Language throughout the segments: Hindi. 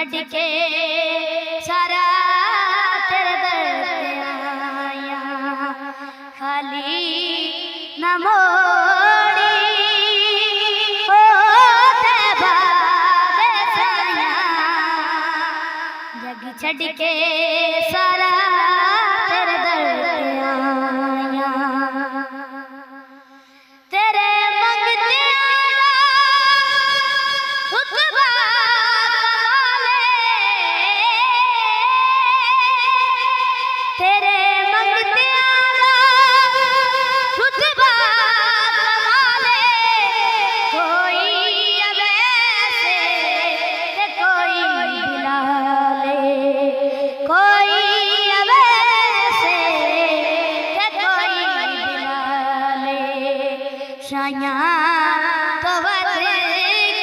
छड़ के सारा तेरे दर पे आया, खाली न मोड़ी ओ तैबा दे साया, जग छड़ के सारा तेरे दर पे आया। तेरे मंगते तेरे मंगते रुतबा कमाले, कोई अवैसे ते कोई बिलाले, कोई अवैसे ते कोई बिलाले, शाया तो वध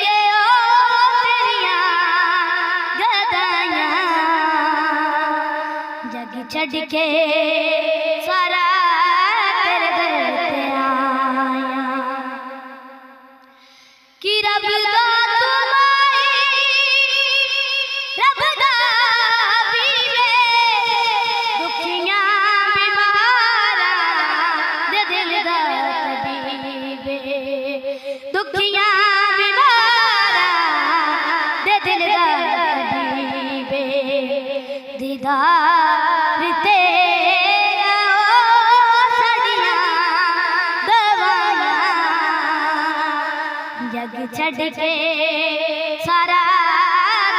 के ओ तेरियां गदाइयां, जग छड़ के सारा तेरे दर पे आया। कि रब दा तुमाई रब दा बीवे, दुखियां बीमारा दे दिल दा तबीबे, दुखियां बीमारा दे दिल दा तबीबे, दीदार तेरा ओ साड़ियां दवाइयां, जग छड़ के सारा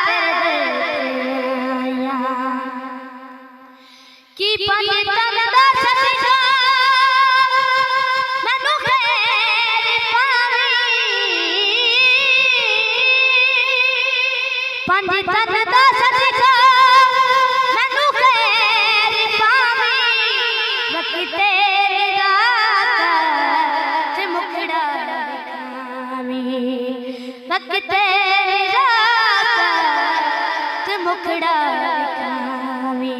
तेरे दर पे आया। कि पंजतन दा सदका मैनू खैर पावी, पंजतन दा सदका मैनू खैर पावी, वक्ते रात ते मुखड़ा दिखावी, वक्ते रात ते मुखड़ा दिखावी,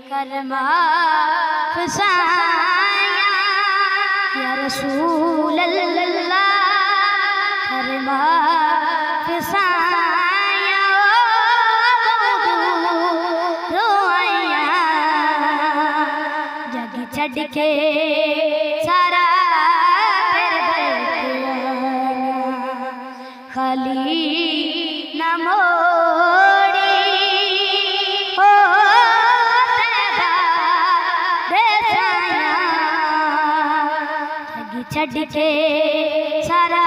कर माफ साया या रसूल अल्लाह, कर माफ साया रोया, जग छड़ के सारा तेरे दर पे आया, खाली न मोड़ी ओ तैबा दे साया, जग छड़ के सारा